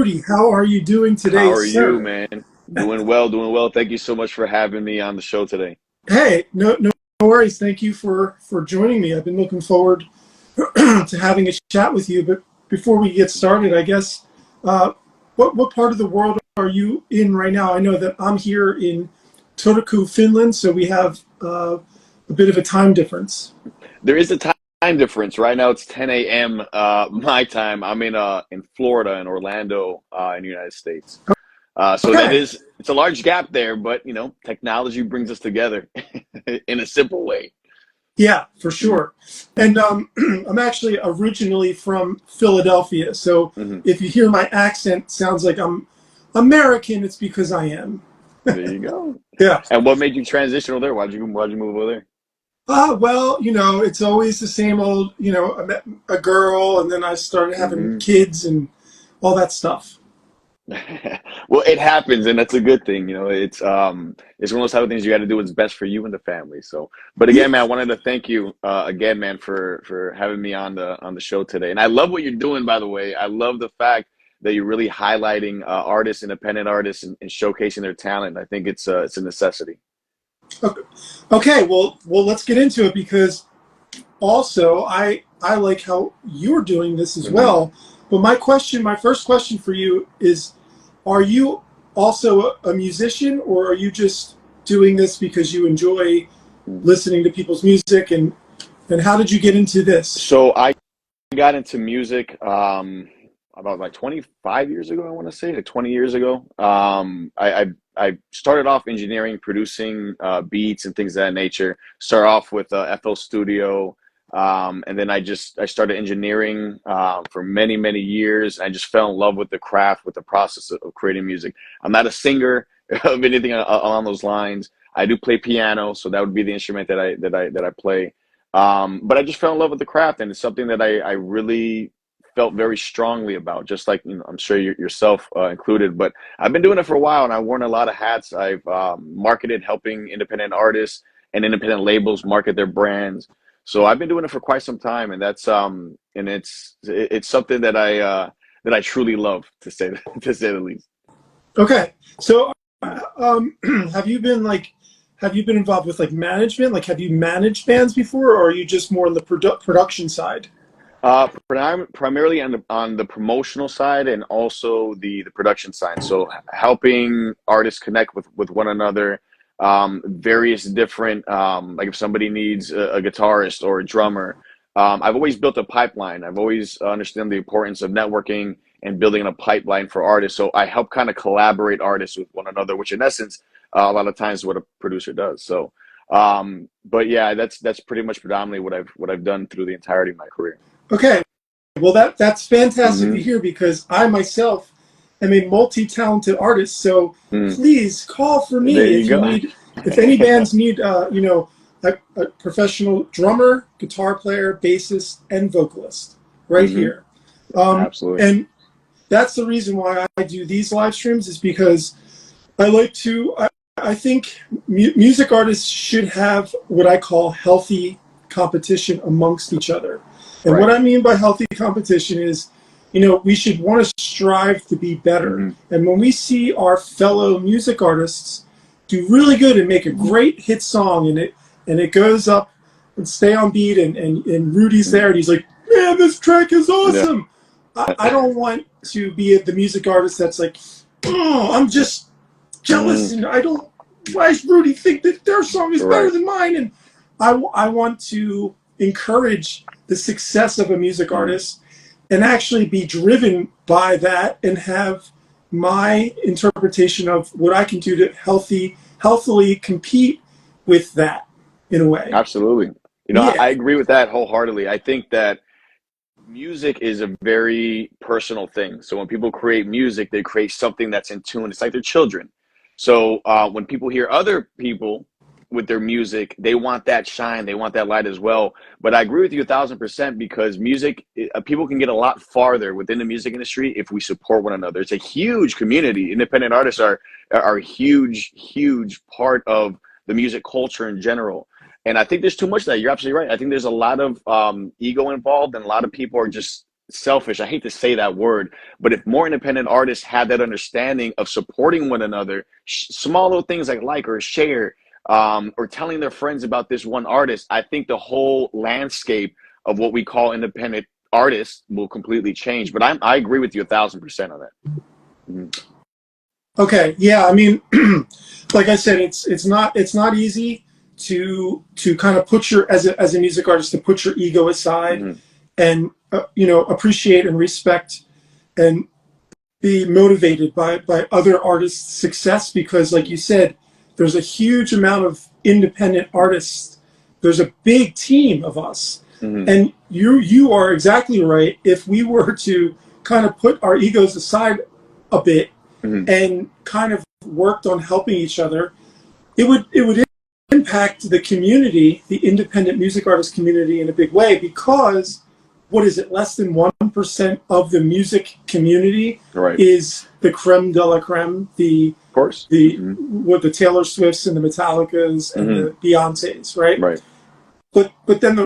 Rudy, how are you doing How today, are you, sir? man? Doing well, doing well. Thank you so much for having me on the show today. Hey, no worries. Thank you for joining me. I've been looking forward to having a chat with you. But before we get started, I guess uh, what part of the world are you in right now? I know that I'm here in Turku, Finland, so we have a bit of a time difference. There is a time difference. Right now it's 10 a.m. My time. I'm in Florida, in Orlando, in the United States. So that Okay, is it's a large gap there, but technology brings us together in a simple way. yeah, for Mhm, sure. And I'm actually originally from Philadelphia, so mhm. if you hear my accent, sounds like I'm American. It's because I am. There you go. Yeah. And what made you transition over there? Why'd you move over there? Well, it's always the same old. I met a girl, and then I started having Hmm. kids and all that stuff. Well, it happens, and that's a good thing. It's one of those type of things you got to do what's best for you and the family. So, but Yeah. again, man, I wanted to thank you again, man, for having me on the show today. And I love what you're doing, by the way. I love the fact that you're really highlighting artists, independent artists, and showcasing their talent. I think it's a necessity. Okay. Okay. Well, let's get into it because also I like how you're doing this as Hmm. well. But my first question for you is, are you also a musician, or are you just doing this because you enjoy listening to people's music, and how did you get into this? So I got into music about like 25 years ago, I want to say, like 20 years ago. I started off engineering, producing beats and things of that nature. Started off with FL Studio, and then I started engineering for many, many years. I just fell in love with the craft, with the process of creating music. I'm not a singer of anything along those lines. I do play piano, so that would be the instrument that I play. But I just fell in love with the craft, and it's something that I really felt very strongly about, just like I'm sure yourself included. But I've been doing it for a while, and I've worn a lot of hats. I've marketed, helping independent artists and independent labels market their brands. So I've been doing it for quite some time, and it's something that I truly love, to say to say the least. Okay, so um, have you been like have you been involved with like management? Like, have you managed bands before, or are you just more on the production side? Primarily on the promotional side, and also the production side. So helping artists connect with one another, various different, like if somebody needs a guitarist or a drummer. I've always built a pipeline. I've always understood the importance of networking and building a pipeline for artists. So I help kind of collaborate artists with one another, which in essence, a lot of times what a producer does. So, but yeah, that's pretty much predominantly what I've done through the entirety of my career. Okay, well that's fantastic to Hmm. hear because I myself am a multi-talented artist. So Mm. please call for There me you if you go. need, if any bands need, a professional drummer, guitar player, bassist, and vocalist right Hmm. here. Um, Absolutely. and that's the reason why I do these live streams is because I like to. I think music artists should have what I call healthy competition amongst each other. And what Right. I mean by healthy competition is, we should want to strive to be better. Hmm. And when we see our fellow music artists do really good and make a Hmm. great hit song, and it goes up and stay on beat, and Rudy's there and he's like, man, this track is Yeah. awesome. I don't want to be the music artist that's like, oh, I'm just jealous, Mm. and I don't. Why does Rudy think that their song is better Right. than mine? And I want to encourage the success of a music Mm. artist and actually be driven by that and have my interpretation of what I can do to healthily compete with that in a way. Absolutely. I Yeah. agree with that wholeheartedly. I think that music is a very personal thing. So when people create music, they create something that's in tune. It's like their children. So when people hear other people with their music, they want that shine, they want that light as well. But I agree with you 1,000% because music, people can get a lot farther within the music industry if we support one another. It's a huge community. Independent artists are a huge, huge part of the music culture in general. And I think there's too much of that. You're absolutely right. I think there's a lot of ego involved, and a lot of people are just selfish, I hate to say that word, but if more independent artists had that understanding of supporting one another, small little things like or share, or telling their friends about this one artist, I think the whole landscape of what we call independent artists will completely change. But I agree with you 1,000% on that. Mhm. Okay, yeah, I mean, like I said, it's not easy to kind of put your as a music artist to put your ego aside Mhm. and appreciate and respect and be motivated by other artists' success, because like you said, there's a huge amount of independent artists. There's a big team of us, Mhm. and you are exactly right. If we were to kind of put our egos aside a bit Mhm. and kind of worked on helping each other, it would impact the community, the independent music artist community, in a big way, because what is it? Less than 1% of the music community Right. is the creme de la creme, the Of course. the Mhm. what the Taylor Swifts and the Metallicas and Mhm. the Beyoncés, right? Right. But then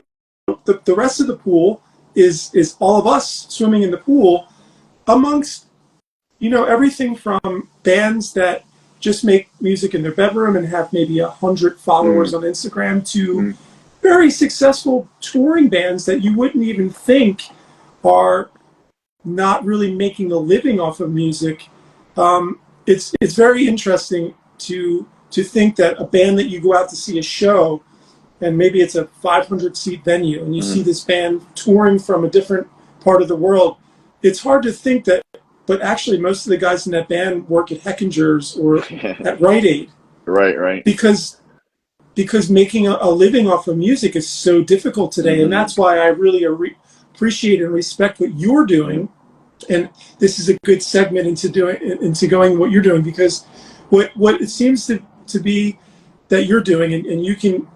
the rest of the pool is all of us swimming in the pool amongst everything from bands that just make music in their bedroom and have maybe 100 followers Mhm. on Instagram to Mhm. very successful touring bands that you wouldn't even think are not really making a living off of music. It's very interesting to think that a band that you go out to see a show, and maybe it's a 500-seat venue, and you see Mhm. this band touring from a different part of the world. It's hard to think that, but actually most of the guys in that band work at Heckinger's or at Rite Aid, Right. Right. because making a living off of music is so difficult today, and Mhm. that's why I really appreciate and respect what you're Mhm. doing. And this is a good segment into going what you're doing, because what it seems to be that you're doing, and you can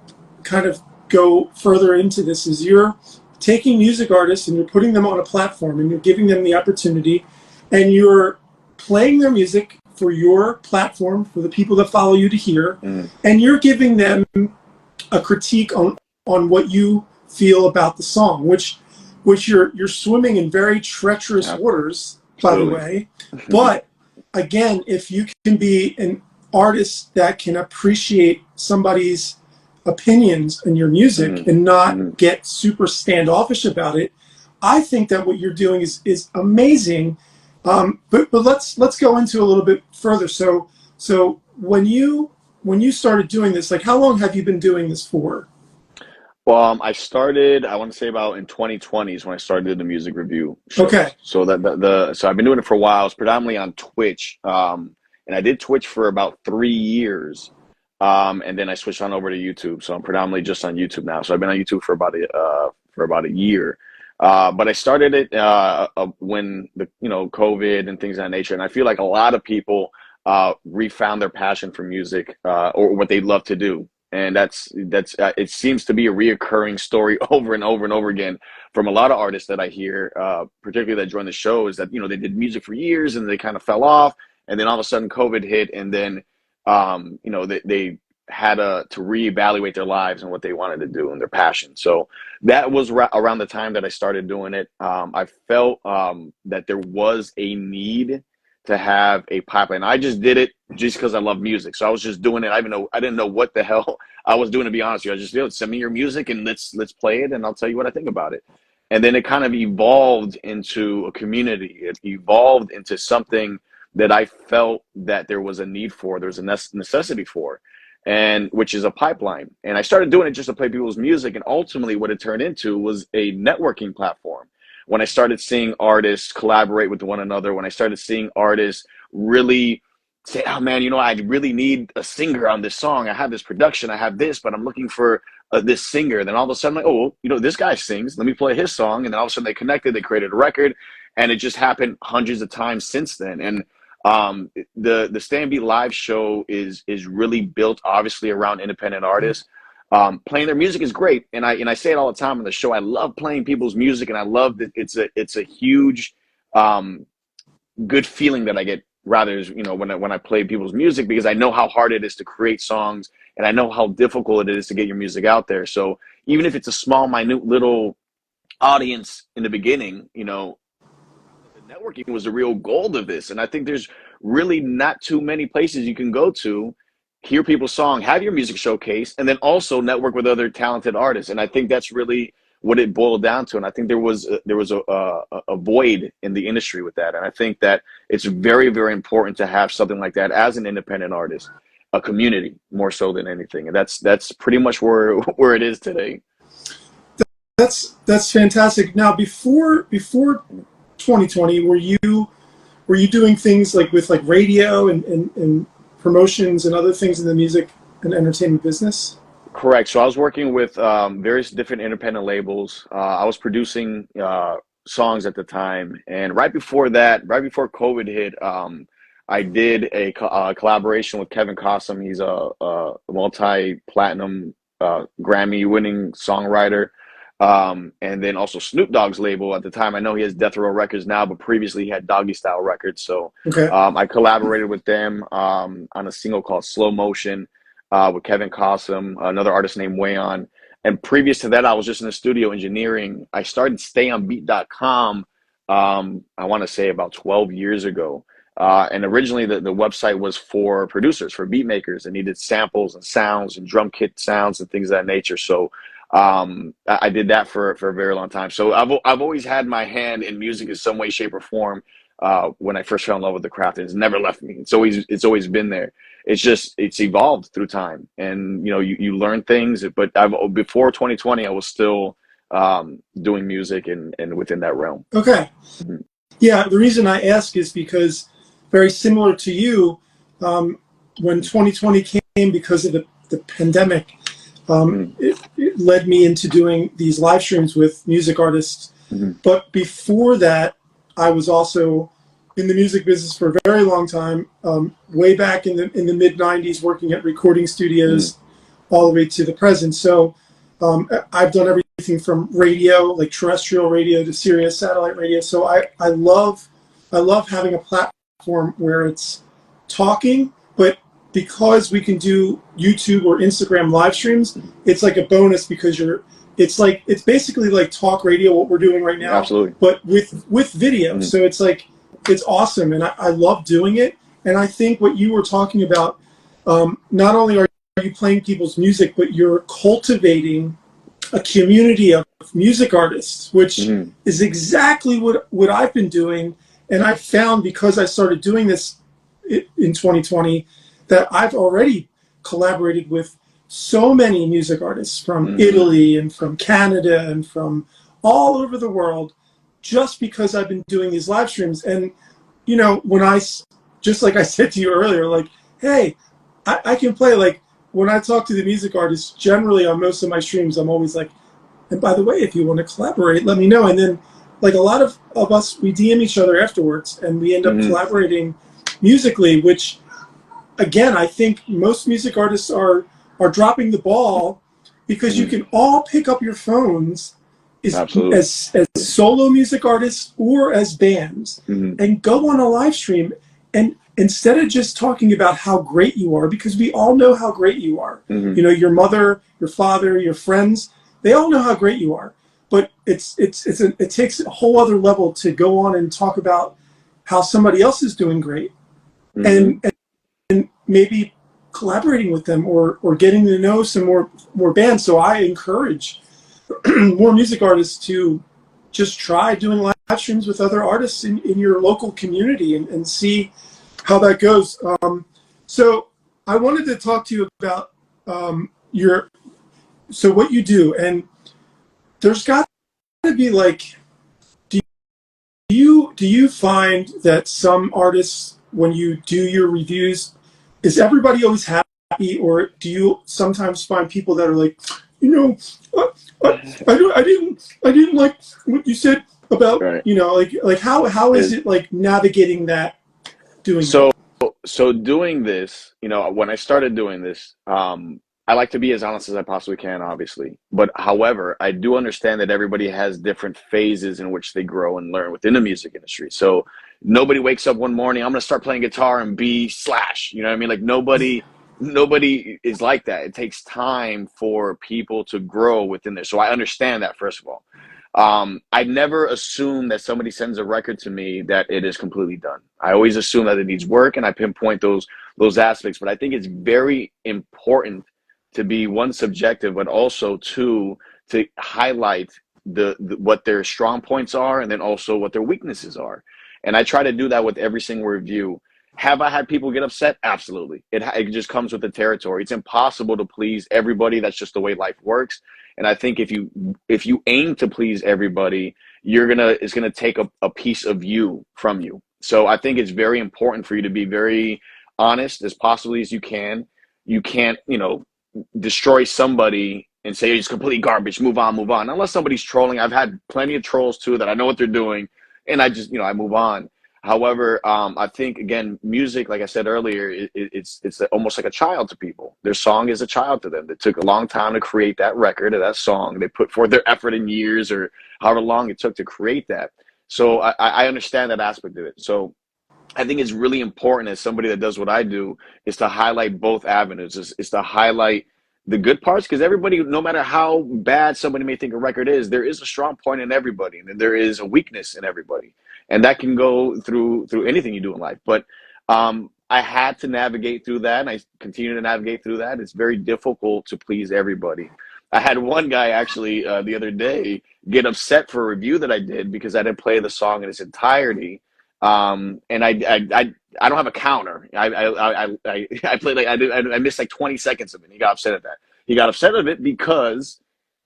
kind of go further into this, is you're taking music artists and you're putting them on a platform and you're giving them the opportunity, and you're playing their music for your platform, for the people that follow you to hear, Mhm. and you're giving them a critique on what you feel about the song, which you're swimming in very treacherous waters, by the Absolutely. way. But again, if you can be an artist that can appreciate somebody's opinions in your music Mhm. and not Mhm. get super standoffish about it, I think that what you're doing is amazing. But let's go into a little bit further. So when you started doing this, like, how long have you been doing this for? Well, I started, I want to say about in 2020 is when I started the music review Okay. shows. So that so I've been doing it for a while. It's predominantly on Twitch. And I did Twitch for about 3 years. And then I switched on over to YouTube. So I'm predominantly just on YouTube now. So I've been on YouTube for about a year. But I started it when the COVID and things of that nature. And I feel like a lot of people refound their passion for music, or what they love to do. And that's it seems to be a reoccurring story over and over and over again from a lot of artists that I hear, particularly that join the show, is that they did music for years and they kind of fell off, and then all of a sudden COVID hit, and then they had to reevaluate their lives and what they wanted to do and their passion. So that was around the time that I started doing it. I felt that there was a need to have a pipeline. I just did it just because I love music. So I was just doing it. I didn't know what the hell I was doing, to be honest with you. I just send me your music and let's play it and I'll tell you what I think about it. And then it kind of evolved into a community. It evolved into something that I felt that there was a need for, there was a necessity for, and which is a pipeline. And I started doing it just to play people's music. And ultimately what it turned into was a networking platform. When I started seeing artists collaborate with one another, when I started seeing artists really say, oh man, I really need a singer on this song. I have this production, I have this, but I'm looking for this singer. Then all of a sudden, like, oh, this guy sings. Let me play his song. And then all of a sudden they connected, they created a record, and it just happened hundreds of times since then. And the Stand Beat Live show is really built obviously around independent artists. Playing their music is great, and I say it all the time on the show. I love playing people's music, and I love that it's a huge good feeling that I get, rather, when I play people's music, because I know how hard it is to create songs, and I know how difficult it is to get your music out there. So even if it's a small, minute little audience in the beginning, the networking was the real gold of this. And I think there's really not too many places you can go to, hear people's song, have your music showcase, and then also network with other talented artists. And I think that's really what it boiled down to. And I think there was a void in the industry with that. And I think that it's very, very important to have something like that as an independent artist, a community more so than anything. And that's pretty much where it is today. That's fantastic. Now, before 2020, were you doing things like with like radio and promotions and other things in the music and entertainment business? Correct. So I was working with various different independent labels. I was producing songs at the time, and right before COVID hit, I did a collaboration with Kevin Cossum. He's a multi-platinum Grammy-winning songwriter. And then also Snoop Dogg's label at the time. I know he has Death Row Records now, but previously he had Doggy Style Records. So Okay. I collaborated with them on a single called Slow Motion with Kevin Cossum, another artist named Wayon. And previous to that, I was just in the studio engineering. I started StayOnBeat.com, I want to say about 12 years ago. And originally the website was for producers, for beat makers that needed samples and sounds and drum kit sounds and things of that nature. So I did that for a very long time. So I've always had my hand in music in some way, shape, or form. When I first fell in love with the craft, and it's never left me. It's always been there. It's evolved through time, and you learn things. But before 2020, I was still doing music and within that realm. Okay. Mhm. Yeah, the reason I ask is because very similar to you, when 2020 came because of the pandemic, it led me into doing these live streams with music artists. Mhm. But before that, I was also in the music business for a very long time, way back in the mid 90s, working at recording studios all the way to the present. So I've done everything from radio, like terrestrial radio, to Sirius satellite radio. So I love having a platform where it's talking, but because we can do YouTube or Instagram live streams, it's like a bonus because it's basically like talk radio, what we're doing right now, Absolutely. but with video. So it's awesome, and I love doing it. And I think what you were talking about, not only are you playing people's music, but you're cultivating a community of music artists, which is exactly what I've been doing. And I found, because I started doing this in 2020, that I've already collaborated with so many music artists from Italy and from Canada and from all over the world, just because I've been doing these live streams. And when just like I said to you earlier, like, hey, I can play. Like, when I talk to the music artists, generally on most of my streams, I'm always like, and by the way, if you want to collaborate, let me know. And then, like, a lot of us, we DM each other afterwards, and we end up collaborating musically, which, again, I think most music artists are dropping the ball, because you can all pick up your phones as solo music artists or as bands and go on a live stream, and instead of just talking about how great you are, because we all know how great you are, your mother, your father, your friends, they all know how great you are, but it takes a whole other level to go on and talk about how somebody else is doing great, and maybe collaborating with them or getting to know some more bands. So I encourage more music artists to just try doing live streams with other artists in your local community and see how that goes. So I wanted to talk to you about what you do, and there's got to be, like, do you find that some artists, when you do your reviews, is everybody always happy, or do you sometimes find people that are like, I didn't like what you said about, like how is it, like, navigating that, doing so doing this, when I started doing this, I like to be as honest as I possibly can, obviously. But however, I do understand that everybody has different phases in which they grow and learn within the music industry. So nobody wakes up one morning, I'm going to start playing guitar and be Slash. You know what I mean? Like, nobody is like that. It takes time for people to grow within there. So I understand that, first of all. I never assume that somebody sends a record to me that it is completely done. I always assume that it needs work, and I pinpoint those aspects. But I think it's very important to be one subjective, but also two to highlight the what their strong points are, and then also what their weaknesses are. And I try to do that with every single review. Have I had people get upset? Absolutely. It just comes with the territory. It's impossible to please everybody. That's just the way life works. And I think if you aim to please everybody, it's gonna take a piece of you from you. So I think it's very important for you to be very honest as possibly as you can. You can't, destroy somebody and say it's completely garbage. Move on, move on. Unless somebody's trolling. I've had plenty of trolls too that I know what they're doing, and I just I move on. However, I think again, music, like I said earlier, it's almost like a child to people. Their song is a child to them. It took a long time to create that record or that song. They put forth their effort in years or however long it took to create that. So I understand that aspect of it. So I think it's really important as somebody that does what I do is to highlight both avenues, is to highlight the good parts, because everybody, no matter how bad somebody may think a record is, there is a strong point in everybody, and there is a weakness in everybody, and that can go through anything you do in life. But I had to navigate through that, and I continue to navigate through that. It's very difficult to please everybody. I had one guy actually the other day get upset for a review that I did because I didn't play the song in its entirety. And I don't have a counter. I played like I missed like 20 seconds of it. And he got upset at that. He got upset of it because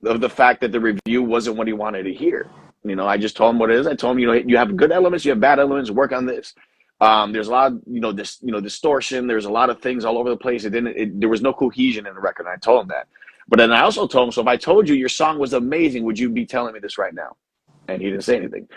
of the fact that the review wasn't what he wanted to hear. I just told him what it is. I told him, you have good elements, you have bad elements. Work on this. There's a lot of distortion. There's a lot of things all over the place. There was no cohesion in the record. And I told him that. But then I also told him, so if I told you your song was amazing, would you be telling me this right now? And he didn't say anything.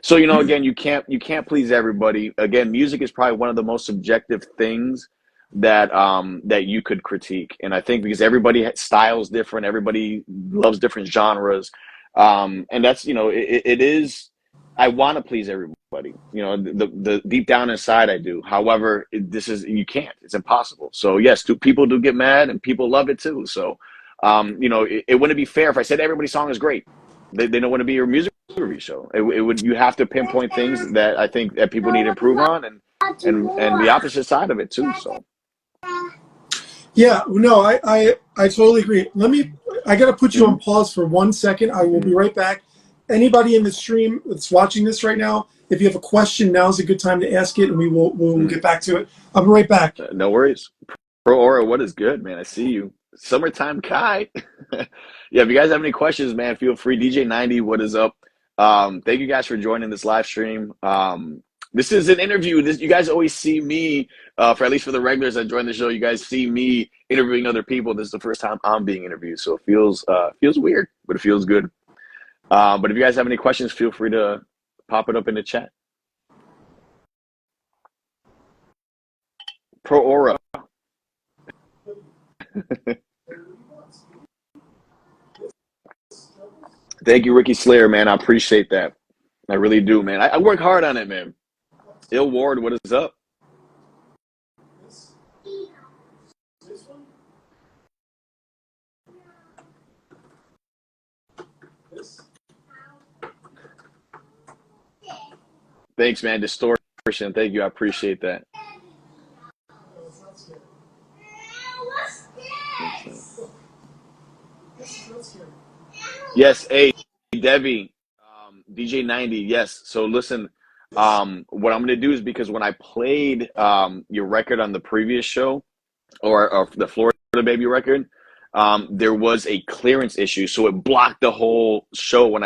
So, again, you can't please everybody. Again, music is probably one of the most subjective things that you could critique. And I think because everybody styles different, everybody loves different genres. And that's, it is, I want to please everybody. The deep down inside I do. However, you can't. It's impossible. So yes, people do get mad and people love it too. So, it wouldn't be fair if I said everybody's song is great. They don't want to be your music review show. You have to pinpoint things that I think that people need to improve on, and the opposite side of it too. So yeah, no, I totally agree. I got to put you on pause for 1 second. I will be right back. Anybody in the stream that's watching this right now, if you have a question, now's a good time to ask it, and we'll get back to it. I'll be right back. No worries. Pro Aura, what is good, man? I see you. Summertime Kai. Yeah, if you guys have any questions, man, feel free. DJ90, what is up? Thank you guys for joining this live stream. This is an interview. You guys always see me, at least for the regulars that join the show, you guys see me interviewing other people. This is the first time I'm being interviewed, so it feels weird, but it feels good. But if you guys have any questions, feel free to pop it up in the chat. Pro Aura. Thank you, Ricky Slayer, man. I appreciate that. I really do, man. I work hard on it, man. Ill Ward, what is up? Thanks, man. Distortion. Thank you. I appreciate that. Yes, hey, Devi, DJ90, yes. So listen, what I'm going to do is, because when I played your record on the previous show, or the Florida Baby record, there was a clearance issue, so it blocked the whole show when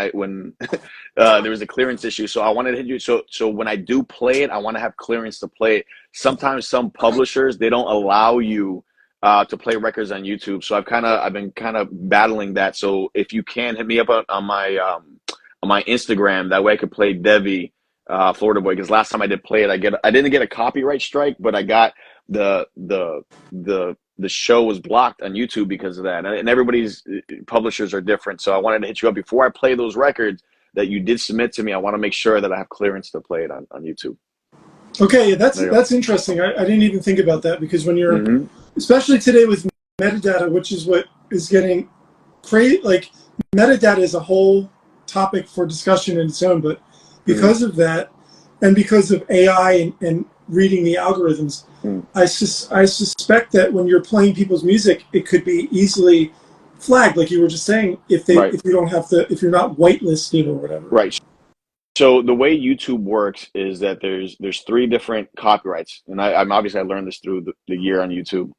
there was a clearance issue. So I wanted to hit you. So when I do play it, I want to have clearance to play it. Sometimes some publishers, they don't allow you to play records on YouTube. So I've been kind of battling that. So if you can hit me up on my Instagram, that way I could play Devi, Florida Boy. Because last time I did play it, I didn't get a copyright strike, but I got the show was blocked on YouTube because of that. And everybody's publishers are different. So I wanted to hit you up before I play those records that you did submit to me. I want to make sure that I have clearance to play it on YouTube. Okay, that's interesting. I didn't even think about that, because when you're, especially today with metadata, which is what is getting crazy, like metadata is a whole topic for discussion in its own, but because of that, and because of AI and reading the algorithms, I suspect that when you're playing people's music, it could be easily flagged, like you were just saying, if you don't have if you're not whitelisted or whatever. Right. So the way YouTube works is that there's 3 different copyrights, and I'm obviously I learned this through the year on YouTube.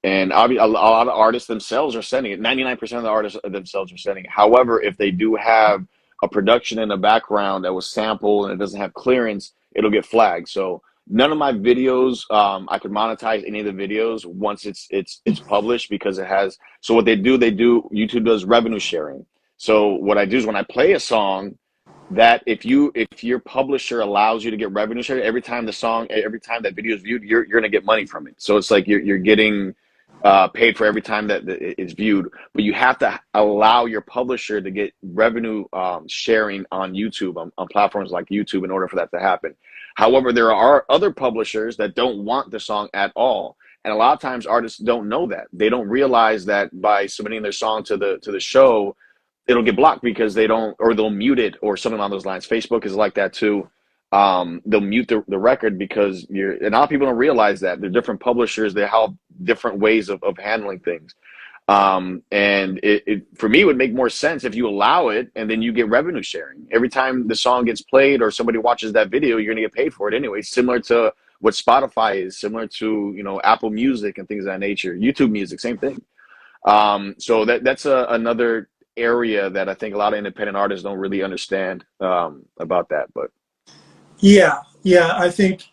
And a lot of artists themselves are sending it. 99% of the artists themselves are sending it. However, if they do have a production in the background that was sampled and it doesn't have clearance, it'll get flagged. So none of my videos, I could monetize any of the videos once it's published, because it has. So what they do, YouTube does revenue sharing. So what I do is when I play a song, that if your publisher allows you to get revenue share every time that video is viewed, you're going to get money from it. So it's like you're getting paid for every time that it's viewed, but you have to allow your publisher to get revenue sharing on YouTube, on platforms like YouTube, in order for that to happen. However, there are other publishers that don't want the song at all. And a lot of times artists don't know that. They don't realize that by submitting their song to the show, it'll get blocked because they'll mute it or something along those lines. Facebook is like that too. They'll mute the record because and a lot of people don't realize that they're different publishers. They have different ways of handling things. And it for me, it would make more sense if you allow it and then you get revenue sharing. Every time the song gets played or somebody watches that video, you're going to get paid for it anyway, similar to what Spotify is, similar to, Apple Music and things of that nature. YouTube Music, same thing. So that's another area that I think a lot of independent artists don't really understand about that. But yeah, I think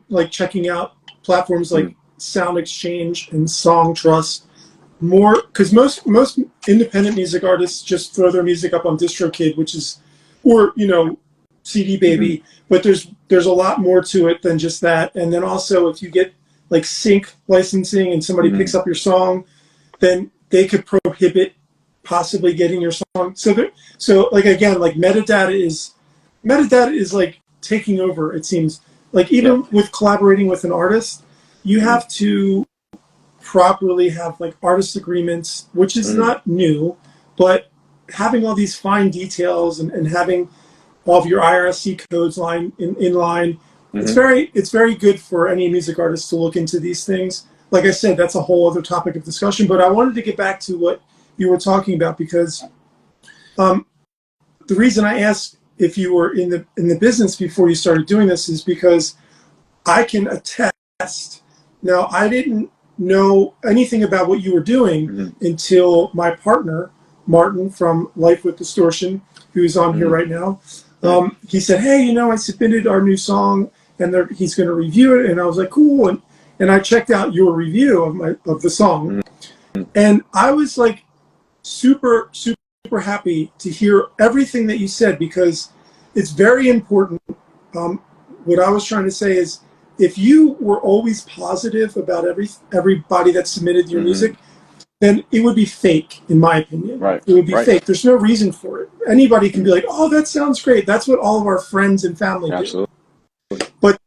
like checking out platforms like Sound Exchange and Songtrust more, because most independent music artists just throw their music up on DistroKid, which is, or CD Baby, but there's a lot more to it than just that. And then also, if you get like sync licensing and somebody picks up your song, then they could prohibit possibly getting your song. So like again, like metadata is like taking over, it seems. Like even with collaborating with an artist, you have to properly have like artist agreements, which is not new, but having all these fine details and having all of your IRC codes in line, it's very good for any music artist to look into these things. Like I said, that's a whole other topic of discussion, but I wanted to get back to what you were talking about, because the reason I asked if you were in the business before you started doing this is because I can attest. Now, I didn't know anything about what you were doing until my partner, Martin from Life with Distortion, who's on here right now, he said, hey, I submitted our new song and he's going to review it. And I was like, cool. And I checked out your review of the song. And I was like super, super happy to hear everything that you said, because it's very important. What I was trying to say is, if you were always positive about everybody that submitted your music, then it would be fake, in my opinion. Right. It would be fake. There's no reason for it. Anybody can be like, oh, that sounds great. That's what all of our friends and family do. But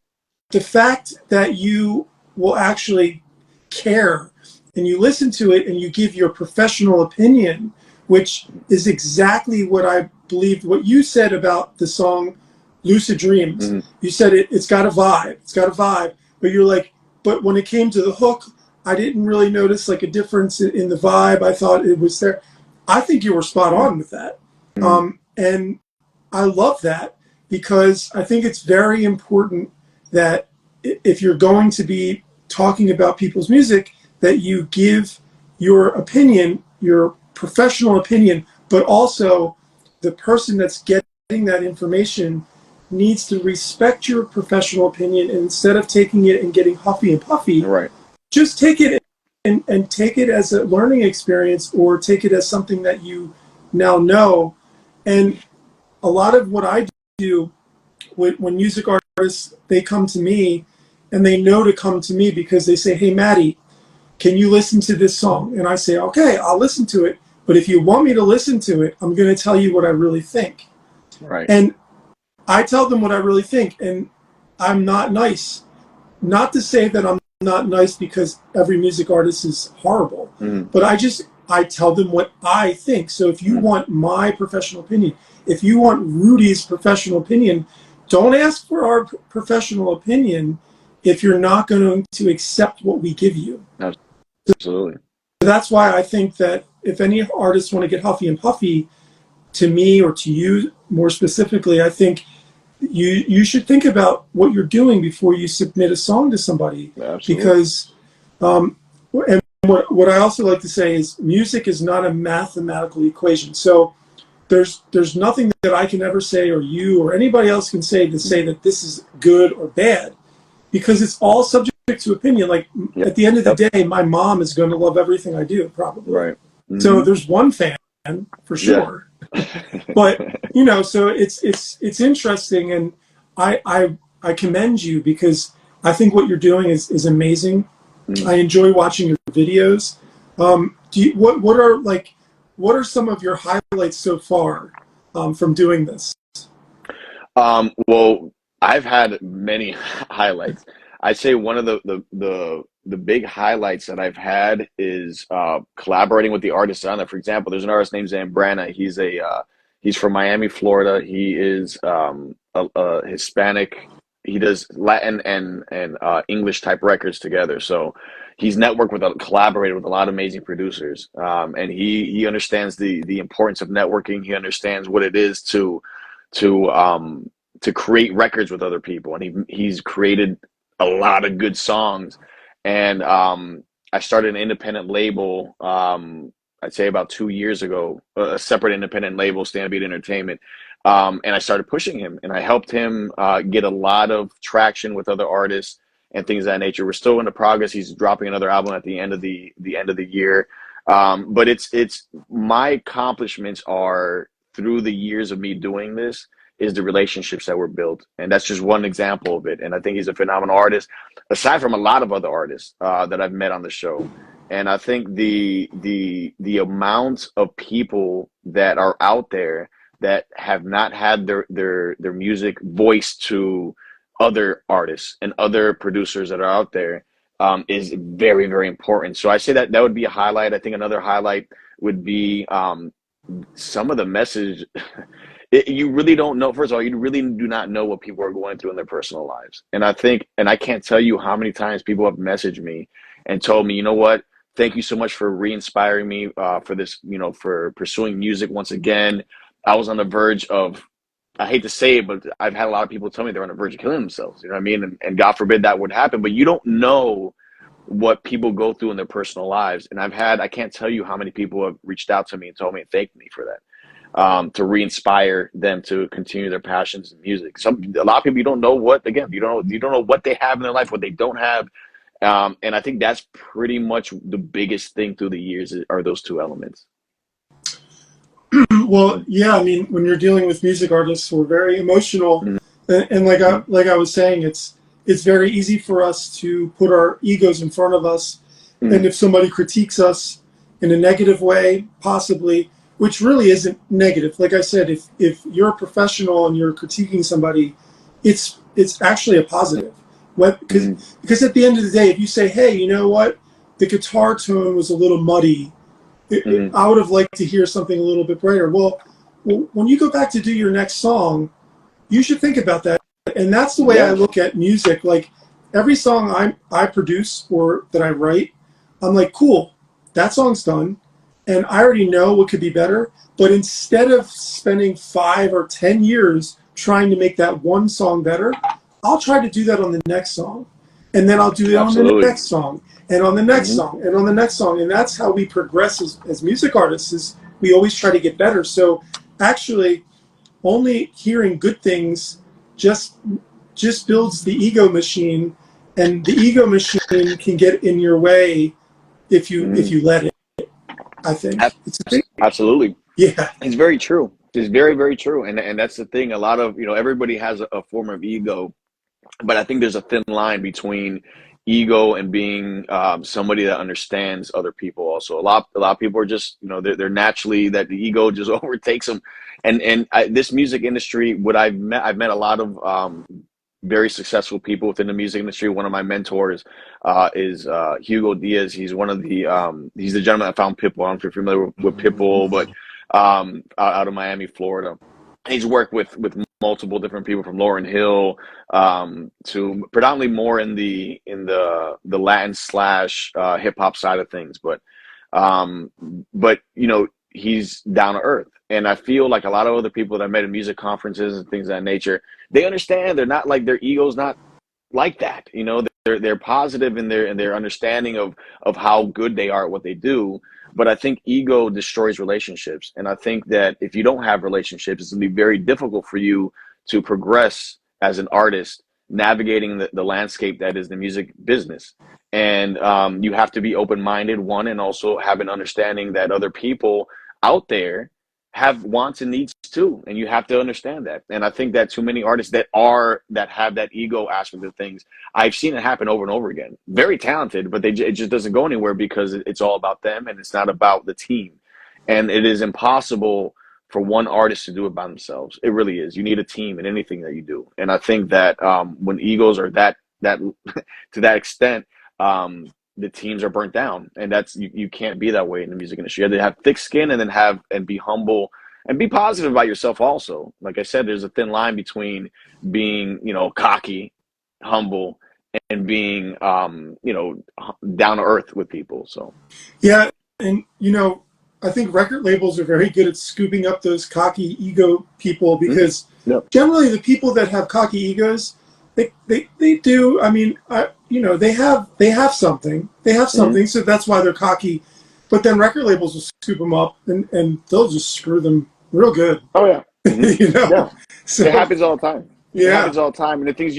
the fact that you will actually care and you listen to it and you give your professional opinion, which is exactly what I believed, what you said about the song Lucid Dreams. You said it's got a vibe. It's got a vibe. But you're like, but when it came to the hook, I didn't really notice like a difference in the vibe. I thought it was there. I think you were spot on with that. And I love that, because I think it's very important that if you're going to be talking about people's music, that you give your opinion, your professional opinion, but also the person that's getting that information needs to respect your professional opinion, and instead of taking it and getting huffy and puffy, just take it and take it as a learning experience, or take it as something that you now know. And a lot of what I do when music artists, they come to me, and they know to come to me because they say, hey, Maddie, can you listen to this song? And I say, okay, I'll listen to it. But if you want me to listen to it, I'm going to tell you what I really think. And I tell them what I really think, and I'm not nice. Not to say that I'm not nice because every music artist is horrible, but I tell them what I think. So if you want my professional opinion, if you want Rudy's professional opinion, don't ask for our professional opinion if you're not going to accept what we give you. Absolutely. That's why I think that if any artists want to get huffy and puffy to me or to you more specifically, I think you should think about what you're doing before you submit a song to somebody. Absolutely. Because and what I also like to say is music is not a mathematical equation. So there's nothing that I can ever say or you or anybody else can say to say that this is good or bad, because it's all subject to opinion. Like at the end of the day, my mom is going to love everything I do, probably. Right. So there's one fan for sure. But so it's interesting, and I commend you, because I think what you're doing is amazing. I enjoy watching your videos. What are some of your highlights so far from doing this? Well, I've had many highlights. I'd say one of the big highlights that I've had is collaborating with the artists on it. For example, there's an artist named Zambrana. He's from Miami, Florida. He is a Hispanic. He does Latin and English type records together. So he's collaborated with a lot of amazing producers. And he understands the importance of networking. He understands what it is to create records with other people. And he's created a lot of good songs. And I started an independent label, I'd say about 2 years ago, a separate independent label, Stampede Entertainment. And I started pushing him, and I helped him get a lot of traction with other artists and things of that nature. We're still in the progress. He's dropping another album at the end of the end of the year. But it's my accomplishments are through the years of me doing this is the relationships that were built. And that's just one example of it. And I think he's a phenomenal artist, aside from a lot of other artists that I've met on the show. And I think the amount of people that are out there that have not had their music voiced to other artists and other producers that are out there is very, very important. So I say that would be a highlight. I think another highlight would be some of the message. You really don't know. First of all, you really do not know what people are going through in their personal lives. And I can't tell you how many times people have messaged me and told me, you know what, thank you so much for re-inspiring me for this, for pursuing music once again. I was on the verge of, I hate to say it, but I've had a lot of people tell me they're on the verge of killing themselves. You know what I mean? And God forbid that would happen, but you don't know what people go through in their personal lives. And I can't tell you how many people have reached out to me and told me and thanked me for that. To re-inspire them to continue their passions in music. A lot of people, you don't know what they have in their life, what they don't have. And I think that's pretty much the biggest thing through the years are those two elements. Well, yeah, I mean, when you're dealing with music artists, we're very emotional. And like I was saying, it's very easy for us to put our egos in front of us. And if somebody critiques us in a negative way, possibly, which really isn't negative. Like I said, if you're a professional and you're critiquing somebody, it's actually a positive. Because at the end of the day, if you say, hey, you know what, the guitar tone was a little muddy, I would have liked to hear something a little bit brighter. Well, when you go back to do your next song, you should think about that. And that's the way I look at music. Like every song I produce or that I write, I'm like, cool, that song's done. And I already know what could be better, but instead of spending 5 or 10 years trying to make that one song better, I'll try to do that on the next song. And then I'll do it on the next song, and on the next song, and on the next song. And that's how we progress as music artists, is we always try to get better. So actually, only hearing good things just builds the ego machine, and the ego machine can get in your way if you let it. I think. Absolutely. Yeah. It's very true. It's very, very true. And that's the thing. A lot of, everybody has a form of ego, but I think there's a thin line between ego and being somebody that understands other people also. A lot of people are just, they're naturally that the ego just overtakes them. And this music industry, I've met a lot of very successful people within the music industry. One of my mentors is Hugo Diaz. He's one of the he's the gentleman that found Pitbull. I don't know if you're familiar with Pitbull, but out of Miami, Florida. He's worked with multiple different people from Lauryn Hill to predominantly more in the Latin slash hip hop side of things, um, but he's down to earth, and I feel like a lot of other people that I met at music conferences and things of that nature, they understand. They're not like, their ego's not like that. They're positive in their understanding of how good they are at what they do. But I think ego destroys relationships, and I think that if you don't have relationships, it's gonna be very difficult for you to progress as an artist, navigating the landscape that is the music business. And you have to be open minded, one, and also have an understanding that other people out there have wants and needs too, and you have to understand that. And I think that too many artists that have that ego aspect of things, I've seen it happen over and over again. Very talented, but it just doesn't go anywhere because it's all about them and it's not about the team. And it is impossible for one artist to do it by themselves. It really is. You need a team in anything that you do. And I think that when egos are that to that extent, the teams are burnt down, and that's you can't be that way in the music industry. You have to have thick skin and then be humble and be positive about yourself also. Like I said, there's a thin line between being, cocky, humble, and being, down to earth with people. So, Yeah, and I think record labels are very good at scooping up those cocky ego people because Yep. generally the people that have cocky egos, they do. I mean, they have something. They have something, so that's why they're cocky. But then record labels will scoop them up and they'll just screw them real good. Oh yeah. Yeah. So It happens all the time. It yeah, happens all the time. And the things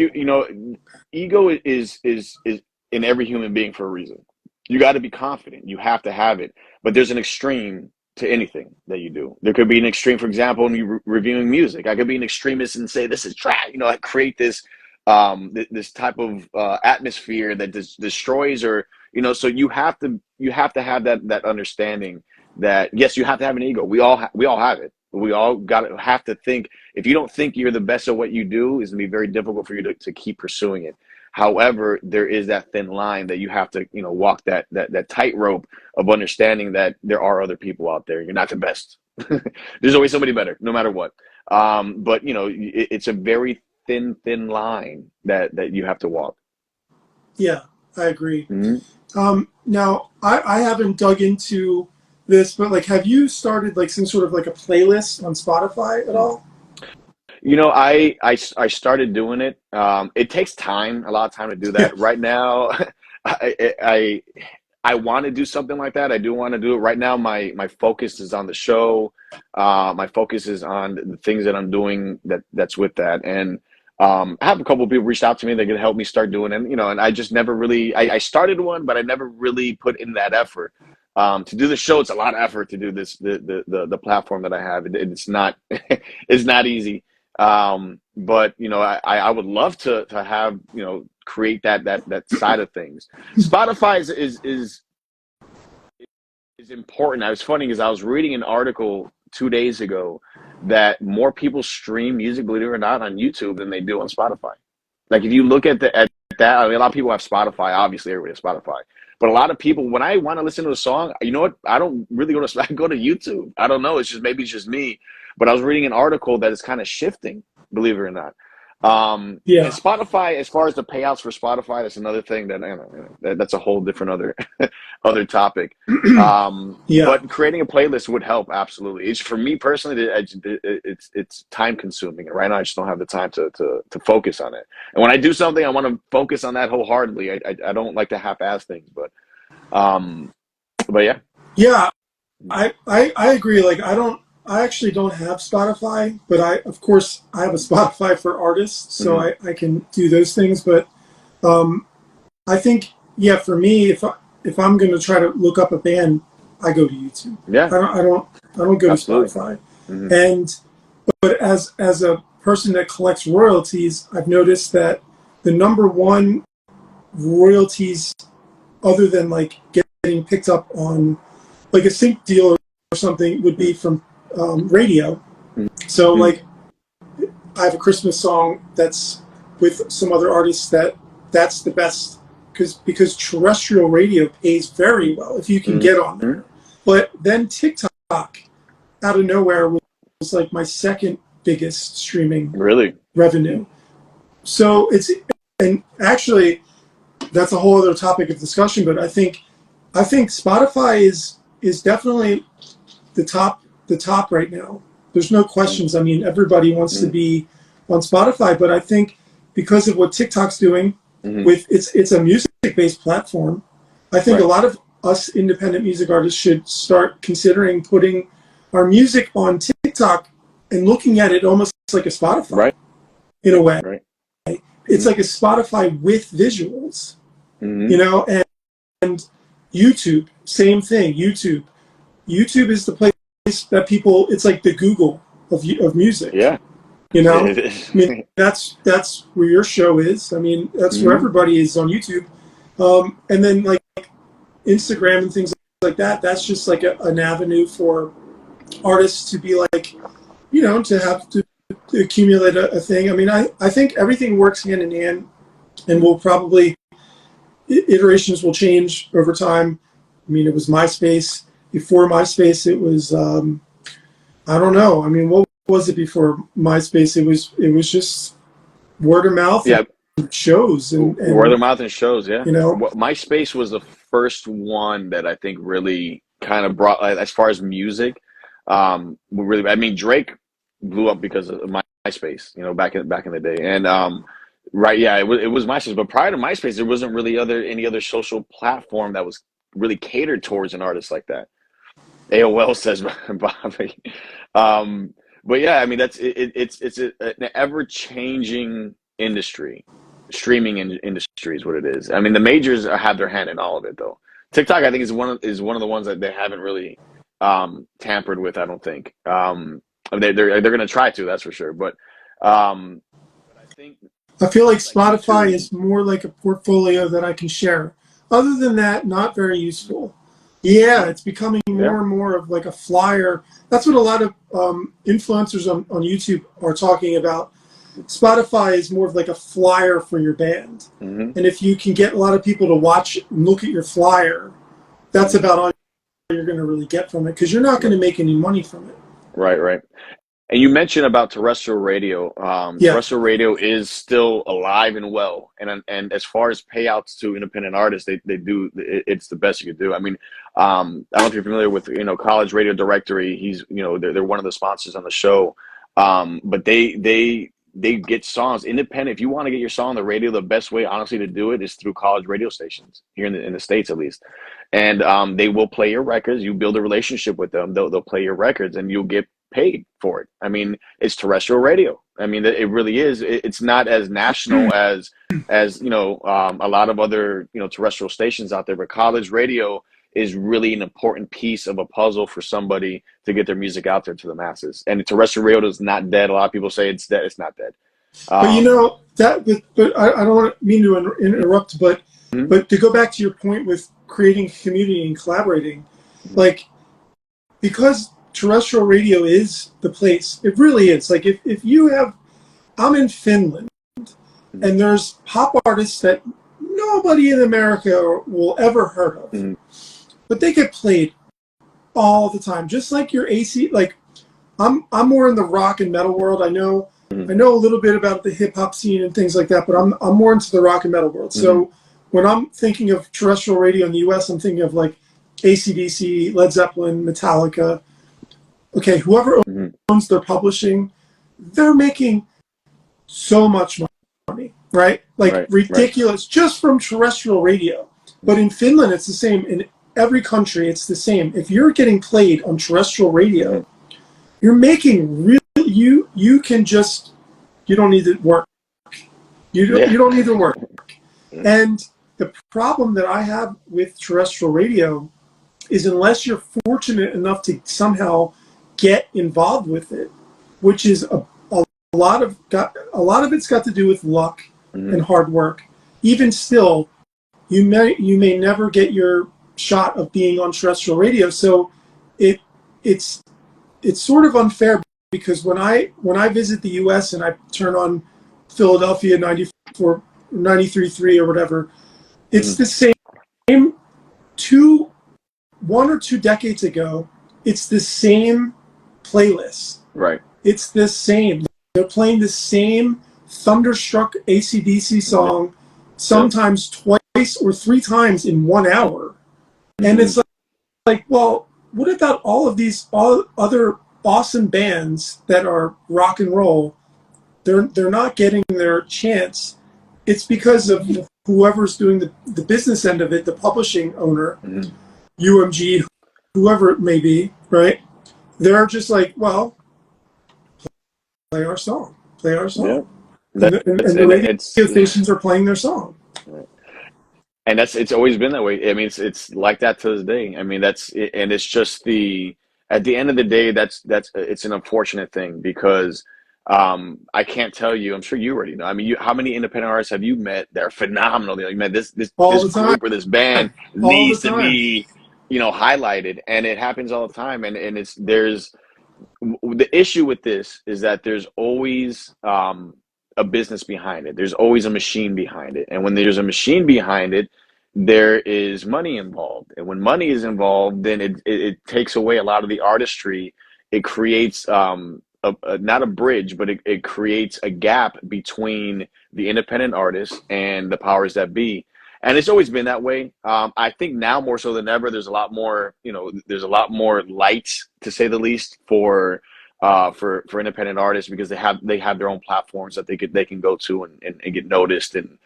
ego is in every human being for a reason. You got to be confident. You have to have it. But there's an extreme to anything that you do. There could be an extreme, for example, when you reviewing music. I could be an extremist and say this is trash. I create this this type of atmosphere that destroys, or so you have to have that understanding that yes, you have to have an ego. We all have it. We all have to think. If you don't think you're the best at what you do, it's gonna be very difficult for you to keep pursuing it. However, there is that thin line that you have to walk that tightrope of understanding that there are other people out there. You're not the best. There's always somebody better, no matter what. But it's a very thin line that you have to walk. yeah, I agree. Mm-hmm. Now I haven't dug into this, but like, have you started like some sort of like a playlist on Spotify at all? I started doing it. It takes time, a lot of time to do that. Right now, I want to do something like that. I do want to do it right now. My focus is on the show. My focus is on the things that I'm doing that's with that. And I have a couple of people reached out to me that can help me start doing it. And I just never really, I started one, but I never really put in that effort. To do the show, it's a lot of effort to do this, the platform that I have. It's not, it's not easy. But I would love to have, create that side of things. Spotify is important. I was funny because I was reading an article 2 days ago that more people stream music, believe it or not, on YouTube than they do on Spotify. Like if you look at that, I mean, a lot of people have Spotify. Obviously, everybody has Spotify. But a lot of people, when I want to listen to a song, you know what? I don't really I go to YouTube. I don't know. Maybe it's just me. But I was reading an article that is kind of shifting, believe it or not. Yeah. And Spotify, as far as the payouts for Spotify, that's another thing that's a whole different other topic. Yeah. But creating a playlist would help, absolutely. It's, for me personally, it's time consuming. And right now, I just don't have the time to focus on it. And when I do something, I want to focus on that wholeheartedly. I don't like to half-ass things, but yeah. Yeah, I agree. Like I actually don't have Spotify, but of course I have a Spotify for artists, so I can do those things. But I think, yeah, for me, if I'm going to try to look up a band, I go to YouTube. Yeah. I don't go Absolutely. to Spotify. And but as a person that collects royalties, I've noticed that the number one royalties, other than like getting picked up on like a sync deal or something, would be from radio. So like I have a Christmas song that's with some other artists that's the best because terrestrial radio pays very well if you can get on there. But then TikTok out of nowhere was like my second biggest streaming Really? revenue. So and actually, that's a whole other topic of discussion. But I think Spotify is definitely the top right now. There's no questions. I mean, everybody wants to be on Spotify, but I think because of what TikTok's doing with it's a music-based platform, I think a lot of us independent music artists should start considering putting our music on TikTok and looking at it almost like a Spotify, in a way. It's like a Spotify with visuals, you know, and YouTube, same thing. YouTube is the place that people, it's like the Google of music. Yeah. You know, I mean, that's where your show is. I mean, that's where everybody is on YouTube. And then like Instagram and things like that, that's just like an avenue for artists to be like, you know, to have to accumulate a thing. I mean, I think everything works hand in hand, and will probably, iterations will change over time. I mean, it was MySpace. Before MySpace, it was, I don't know. I mean, what was it before MySpace? It was just word of mouth. Yeah. And shows and word of mouth and shows. Yeah. You know, MySpace was the first one that I think really kind of brought, as far as music, really, I mean, Drake blew up because of MySpace, you know, back in the day. And, it was MySpace, but prior to MySpace, there wasn't really any other social platform that was really catered towards an artist like that. AOL says Bobby. But yeah, I mean, it's an ever-changing industry. Streaming industry is what it is. I mean, the majors have their hand in all of it, though. TikTok, I think, is one of the ones that they haven't really tampered with. I don't think they're going to try to. That's for sure. But I feel like Spotify is more like a portfolio that I can share. Other than that, not very useful. Yeah, it's becoming more and more of like a flyer. That's what a lot of influencers on YouTube are talking about. Spotify is more of like a flyer for your band. And if you can get a lot of people to watch and look at your flyer, that's about all you're going to really get from it, because you're not going to make any money from it. Right. And you mentioned about terrestrial radio. Terrestrial radio is still alive and well. And as far as payouts to independent artists, they do, it's the best you could do. I mean, I don't know if you're familiar with, you know, College Radio Directory. He's, you know, they're one of the sponsors on the show. But they get songs independent. If you want to get your song on the radio, the best way, honestly, to do it is through college radio stations here in the States, at least. And they will play your records. You build a relationship with them. They'll play your records, and you'll get paid for it. I mean, it's terrestrial radio. I mean, it really is. It's not as national as you know, a lot of other, you know, terrestrial stations out there, but college radio is really an important piece of a puzzle for somebody to get their music out there to the masses. And terrestrial radio is not dead. A lot of people say it's dead. It's not dead. But you know that. But I don't want to mean to interrupt. But to go back to your point with creating community and collaborating, like, because terrestrial radio is the place. It really is. Like, if you have, I'm in Finland, and there's pop artists that nobody in America will ever heard of, but they get played all the time. Just like your AC. Like, I'm more in the rock and metal world. I know a little bit about the hip hop scene and things like that, but I'm more into the rock and metal world. So when I'm thinking of terrestrial radio in the U.S., I'm thinking of like AC/DC, Led Zeppelin, Metallica. Okay, whoever owns their publishing, they're making so much money, right? Like, ridiculous, just from terrestrial radio. But in Finland, it's the same. In every country, it's the same. If you're getting played on terrestrial radio, you're making real. You can just, you don't need to work. You don't need to work. And the problem that I have with terrestrial radio is, unless you're fortunate enough to somehow get involved with it, which is a lot of it's got to do with luck and hard work. Even still, you may never get your shot of being on terrestrial radio. So it's sort of unfair, because when I visit the U.S. and I turn on Philadelphia 94, 93.3 or whatever, it's the same. 1 or 2 decades ago, it's the same playlist. Right. it's the same. They're playing the same thunderstruck AC/DC song, Yep. sometimes twice or three times in 1 hour. And Mhm. it's like, well, what about all of these all other awesome bands that are rock and roll? They're not getting their chance. It's because of whoever's doing the business end of it, the publishing owner, Mhm. UMG, whoever it may be, right? They're just like, well, play our song, play our Yeah. song, and That's and the and radio it's stations are playing their song. and that's it's always been that way. I mean, it's like that to this day. I mean, and it's just at the end of the day, that's it's an unfortunate thing because I can't tell you. I'm sure you already know. I mean, how many independent artists have you met? They're phenomenal. You met All this the time, group or this band all the needs to time. be highlighted, and it happens all the time. And it's there's the issue with this is that there's always a business behind it. There's always a machine behind it. And when there's a machine behind it, there is money involved. And when money is involved, then it takes away a lot of the artistry. It creates not a bridge, but it creates a gap between the independent artists and the powers that be. And it's always been that way. I think now more so than ever, there's a lot more, there's a lot more light, to say the least, for independent artists because they have their own platforms that they can go to and get noticed and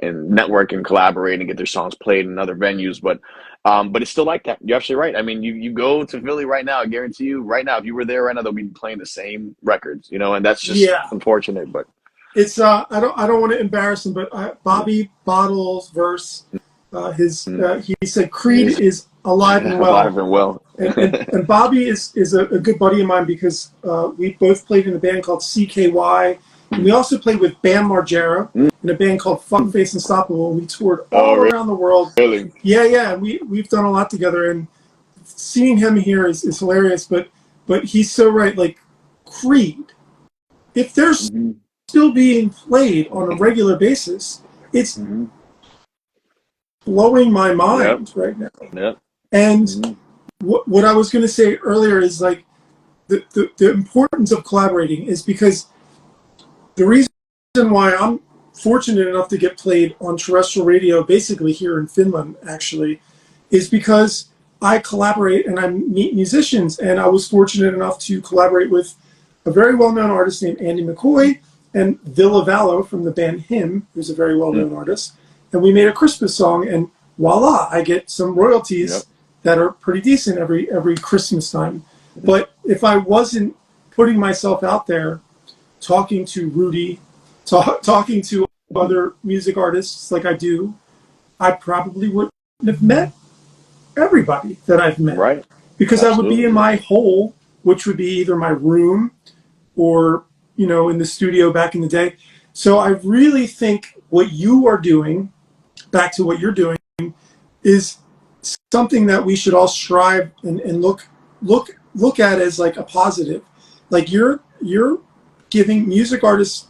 network and collaborate and get their songs played in other venues. But it's still like that. You're absolutely right. I mean, you go to Philly right now, I guarantee you right now, if you were there right now, they'll be playing the same records, and that's just Yeah, unfortunate. But it's I don't want to embarrass him, but Bobby Bottles verse his mm, he said Creed he's is alive and alive well. and well. And Bobby is a good buddy of mine because we both played in a band called CKY, and we also played with Bam Margera in a band called Fuckface Unstoppable. We toured Oh, all around the world. really? Yeah, and we've done a lot together. And seeing him here is hilarious. But he's so right. Like Creed, if they're Hmm. still being played on a regular basis, it's Hmm. blowing my Yep. mind right now. Yep. And Hmm. what I was going to say earlier is like the importance of collaborating is because the reason why I'm fortunate enough to get played on terrestrial radio, basically here in Finland, actually, is because I collaborate and I meet musicians. And I was fortunate enough to collaborate with a very well known artist named Andy McCoy and Villa Vallo from the band Him, who's a very well known artist. And we made a Christmas song, and voila, I get some Yep. royalties that are pretty decent every Christmas time. But if I wasn't putting myself out there, talking to Rudy, talking to other music artists like I do, I probably wouldn't have met everybody that I've met Right. because I would be in Absolutely. my hole, which would be either my room or in the studio back in the day. So I really think what you are doing, back to what you're doing, is something that we should all strive and look at as like a positive. Like you're giving music artists,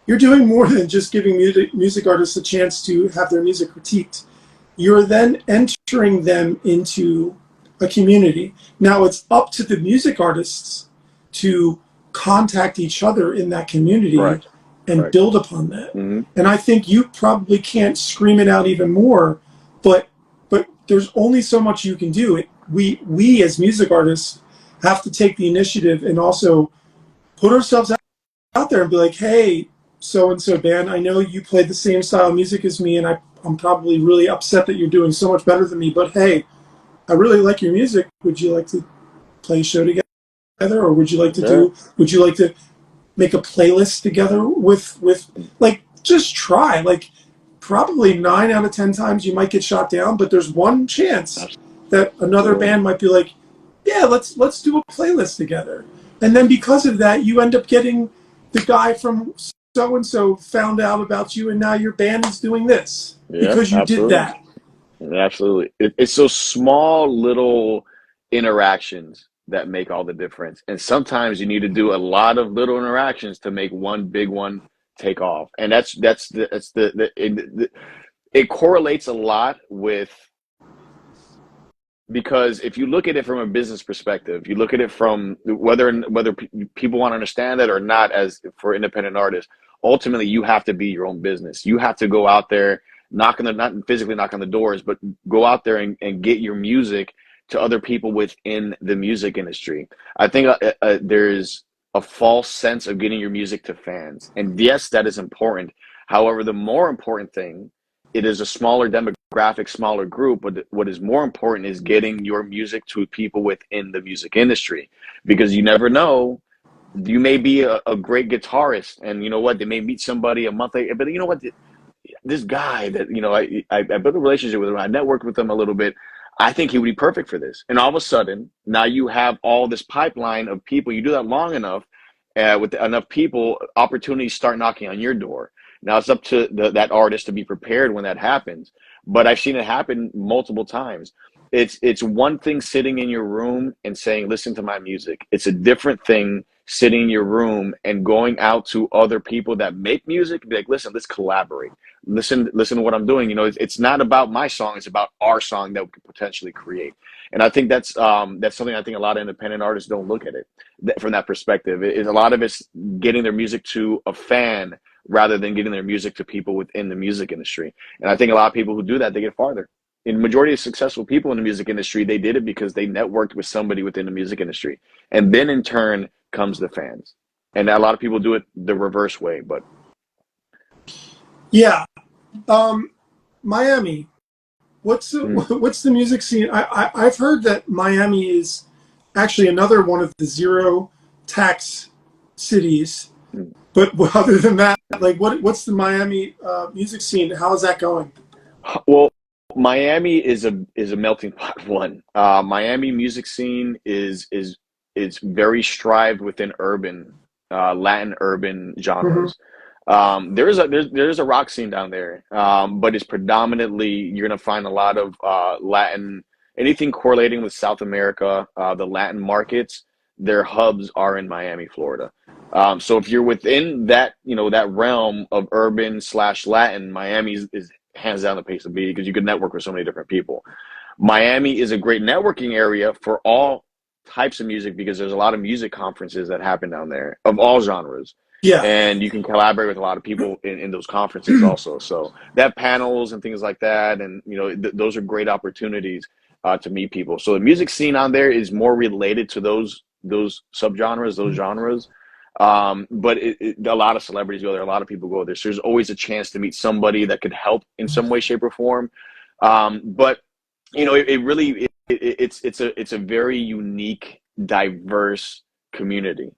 you're doing more than just giving music artists a chance to have their music critiqued. You're then entering them into a community. Now it's up to the music artists to contact each other in that community Correct. and Correct. build upon that. Hmm. And I think you probably can't scream it out even more, but there's only so much you can do. We as music artists have to take the initiative and also put ourselves out there and be like, hey, so and so band, I know you play the same style of music as me, and I'm probably really upset that you're doing so much better than me, but hey, I really like your music. Would you like to play a show together, or Yeah. would you like to make a playlist together with like just try. Like probably 9 out of 10 times you might get shot down, but there's one chance that another Absolutely. band might be like, yeah, let's do a playlist together. And then because of that, you end up getting the guy from so and so found out about you, and now your band is doing this Yeah. because you did Absolutely. that. Absolutely. It's those small little interactions that make all the difference. And sometimes you need to do a lot of little interactions to make one big one take off. And it correlates a lot with because if you look at it from a business perspective, you look at it from whether people want to understand it or not. As for independent artists, ultimately you have to be your own business. You have to go out there, not physically knock on the doors, but go out there and get your music to other people within the music industry. I think there's a false sense of getting your music to fans, and yes, that is important. However, the more important thing, it is a smaller demographic, smaller group, but what is more important is getting your music to people within the music industry, because you never know. You may be a great guitarist, and you know what? They may meet somebody a month later, but you know what? This guy that, I built a relationship with him, I networked with him a little bit. I think he would be perfect for this. And all of a sudden, now you have all this pipeline of people. You do that long enough, with enough people, opportunities start knocking on your door. Now it's up to that artist to be prepared when that happens. But I've seen it happen multiple times. It's one thing sitting in your room and saying, listen to my music. It's a different thing sitting in your room and going out to other people that make music and be like, listen, let's collaborate. Listen to what I'm doing. It's not about my song, it's about our song that we could potentially create. And I think that's something I think a lot of independent artists don't look at it from that perspective. A lot of it's getting their music to a fan rather than getting their music to people within the music industry. And I think a lot of people who do that, they get farther. In majority of successful people in the music industry, they did it because they networked with somebody within the music industry. And then in turn comes the fans. And a lot of people do it the reverse way, but Yeah. Miami. What's the music scene? I've heard that Miami is actually another one of the zero tax cities. But other than that, like what's the Miami music scene? How is that going? Well, Miami is a melting pot. One, Miami music scene is very strived within urban, Latin urban genres. There's a rock scene down there, but it's predominantly, you're gonna find a lot of Latin, anything correlating with South America, the Latin markets. Their hubs are in Miami, Florida. So if you're within that, that realm of urban / Latin, Miami is hands down the place to be, because you can network with so many different people. Miami is a great networking area for all types of music, because there's a lot of music conferences that happen down there of all genres. Yeah. And you can collaborate with a lot of people in those conferences also. So that panels and things like that, and those are great opportunities to meet people. So the music scene on there is more related to those subgenres, those genres. But a lot of celebrities go there, a lot of people go there. So there's always a chance to meet somebody that could help in some way, shape, or form. But it's a very unique, diverse community.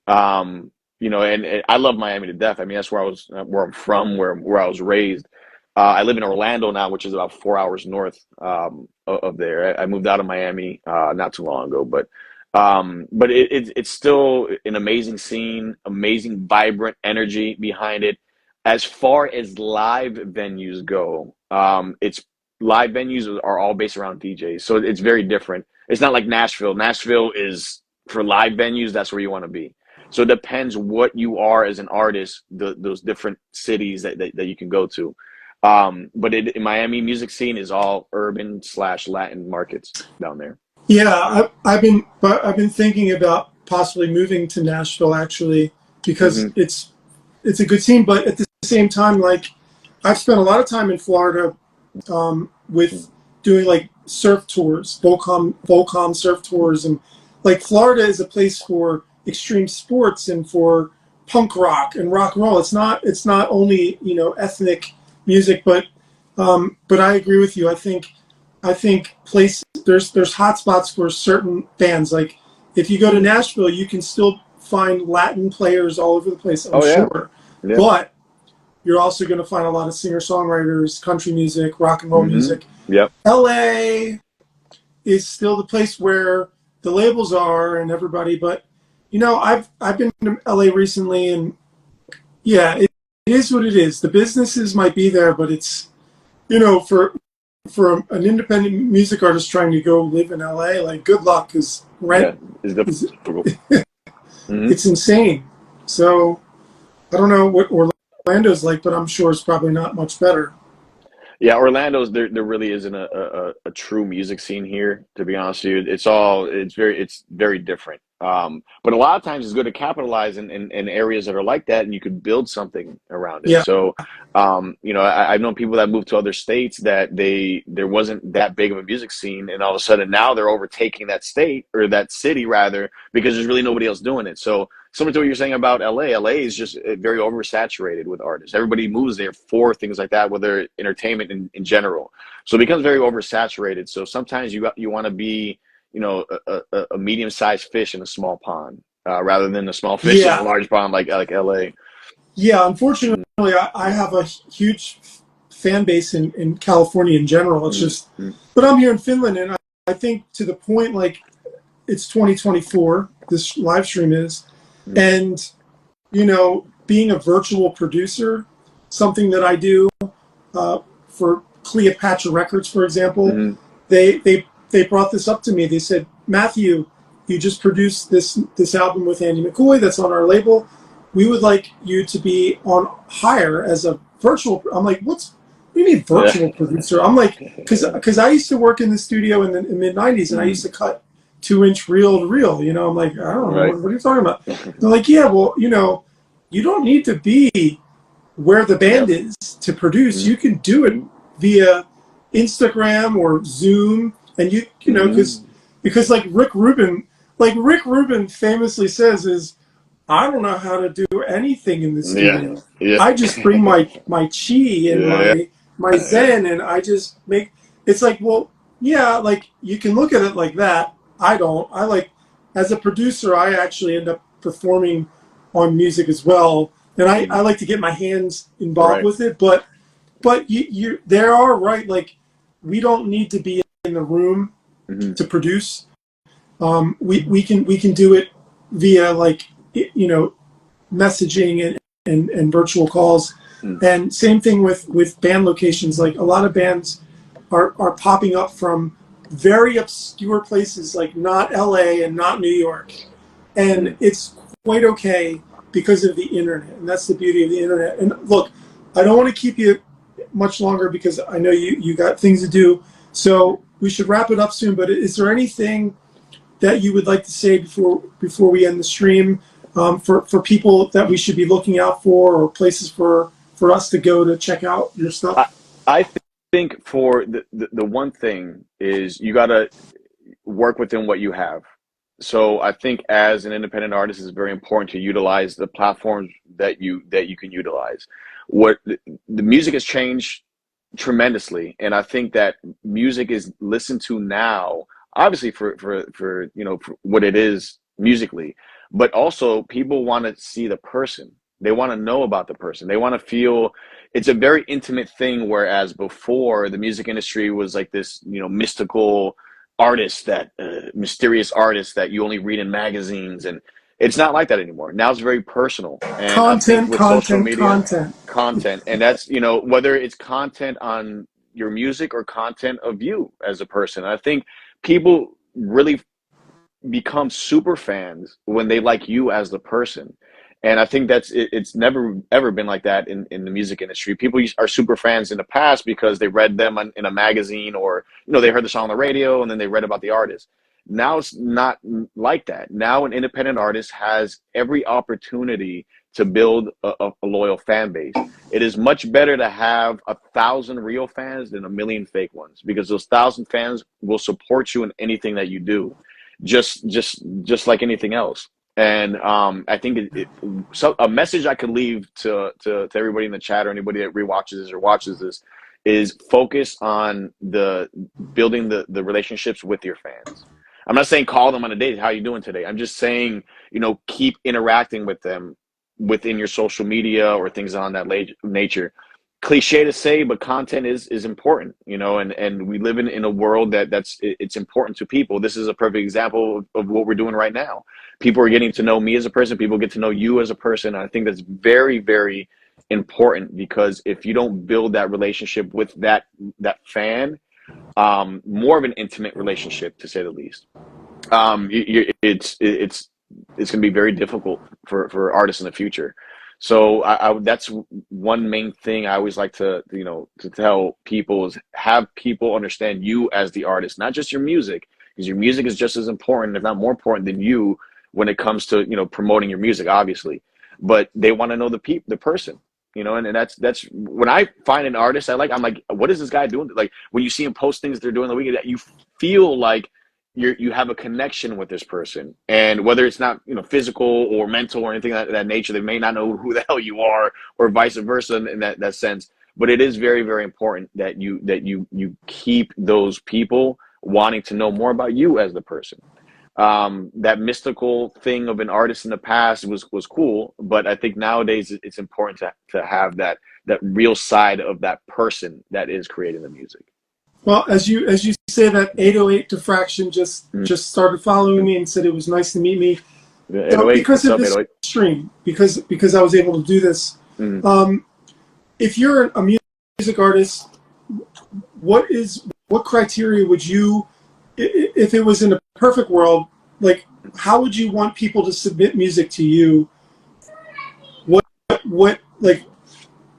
And I love Miami to death. I mean, that's where I'm from, where I was raised. I live in Orlando now, which is about 4 hours north of there. I moved out of Miami not too long ago, but it's still an amazing scene, amazing, vibrant energy behind it. As far as live venues go, live venues are all based around DJs, so it's very different. It's not like Nashville. Nashville is for live venues. That's where you want to be. So it depends what you are as an artist, those different cities that you can go to. But in Miami, music scene is all urban / Latin markets down there. Yeah, I've been thinking about possibly moving to Nashville, actually, because it's a good scene. But at the same time, like, I've spent a lot of time in Florida with doing like surf tours, Volcom surf tours, and like Florida is a place for extreme sports and for punk rock and rock and roll. It's not only ethnic music, but I agree with you. I think there's hot spots for certain bands. Like if you go to Nashville, you can still find Latin players all over the place, I'm sure. Yeah. But you're also going to find a lot of singer-songwriters, country music, rock and roll music. Yep. LA is still the place where the labels are and everybody, but I've been to LA recently, and yeah, it is what it is. The businesses might be there, but it's for an independent music artist trying to go live in LA, like, good luck, because rent is it's insane. So I don't know what Orlando's like, but I'm sure it's probably not much better. Yeah, Orlando's there really isn't a true music scene here, to be honest with you. It's very different. But a lot of times it's good to capitalize in areas that are like that and you could build something around it. Yeah. So I've known people that moved to other states that there wasn't that big of a music scene, and all of a sudden now they're overtaking that state or that city rather because there's really nobody else doing it. So similar to what you're saying about LA, LA is just very oversaturated with artists. Everybody moves there for things like that, whether entertainment in general. So it becomes very oversaturated. So sometimes you want to be, a medium-sized fish in a small pond, rather than a small fish in a Yeah. large pond like LA. Yeah. Unfortunately, I have a huge fan base in California in general. It's just, Mm-hmm. but I'm here in Finland, and I think to the point, like, it's 2024, this live stream is, and, being a virtual producer, something that I do for Cleopatra Records, for example, Mm-hmm. they brought this up to me. They said, Matthew, you just produced this album with Andy McCoy that's on our label. We would like you to be on hire as a virtual. I'm like, what do you mean virtual producer? I'm like, because I used to work in the studio in the mid '90s, and I used to cut 2-inch reel to reel. I'm like, I don't know, Right. what are you talking about? They're like, yeah, well, you don't need to be where the band Yep. is to produce. Mm-hmm. You can do it via Instagram or Zoom, and because Rick Rubin famously says is, I don't know how to do anything in the Yeah. studio. Yeah. I just bring my chi and Yeah. my zen, and I just make. It's like, well, yeah, like you can look at it like that. I don't. I like, as a producer, I actually end up performing on music as well, and I like to get my hands involved Right. with it. But you there are, right, like, we don't need to be in the room Mm-hmm. to produce. We can do it via, like, messaging and virtual calls. Mm. And same thing with band locations. Like, a lot of bands are popping up from very obscure places, like not LA and not New York. And it's quite okay because of the internet. And that's the beauty of the internet. And look, I don't want to keep you much longer because I know you got things to do. So we should wrap it up soon. But is there anything that you would like to say before we end the stream, for people that we should be looking out for, or places for us to go to check out your stuff? I think for the one thing is you got to work within what you have. So I think as an independent artist, it's very important to utilize the platforms that you can utilize. What the music has changed tremendously, and I think that music is listened to now, obviously for what it is musically, but also people want to see the person. They want to know about the person. They want to feel it's a very intimate thing. Whereas before, the music industry was like this, mystical artist that mysterious artist that you only read in magazines, and it's not like that anymore. Now it's very personal, and I think Content, with social content, media, content. content, and that's whether it's content on your music or content of you as a person. I think people really become super fans when they like you as the person. And I think it's never ever been like that in the music industry. People are super fans in the past because they read them in a magazine, or they heard the song on the radio and then they read about the artist. Now it's not like that. Now an independent artist has every opportunity to build a loyal fan base. It is much better to have 1,000 real fans than a million fake ones, because those 1,000 fans will support you in anything that you do, just like anything else. And I think so a message I could leave to everybody in the chat, or anybody that rewatches this or watches this, is focus on the building the relationships with your fans. I'm not saying call them on a date, how you doing today? I'm just saying, keep interacting with them within your social media or things on that nature. Cliche to say, but content is important, and we live in a world it's important to people. This is a perfect example of what we're doing right now. People are getting to know me as a person. People get to know you as a person. I think that's very, very important, because if you don't build that relationship with that fan, more of an intimate relationship, to say the least, it's going to be very difficult for artists in the future. So that's one main thing I always like to, to tell people is have people understand you as the artist, not just your music, because your music is just as important, if not more important than you when it comes to, promoting your music, obviously. But they want to know the person, and that's when I find an artist I'm like, what is this guy doing? Like when you see him post things they're doing the weekend, you feel like you have a connection with this person, and whether it's not physical or mental or anything of that nature, they may not know who the hell you are, or vice versa in that sense. But it is very, very important that you keep those people wanting to know more about you as the person. That mystical thing of an artist in the past was cool, but I think nowadays it's important to have that real side of that person that is creating the music. Well, as you say that, 808 Diffraction just started following me and said it was nice to meet me. So 808, because what's of up, this 808? stream, because I was able to do this. Mhm. If you're a music artist, what criteria would you, if it was in a perfect world, like how would you want people to submit music to you? What like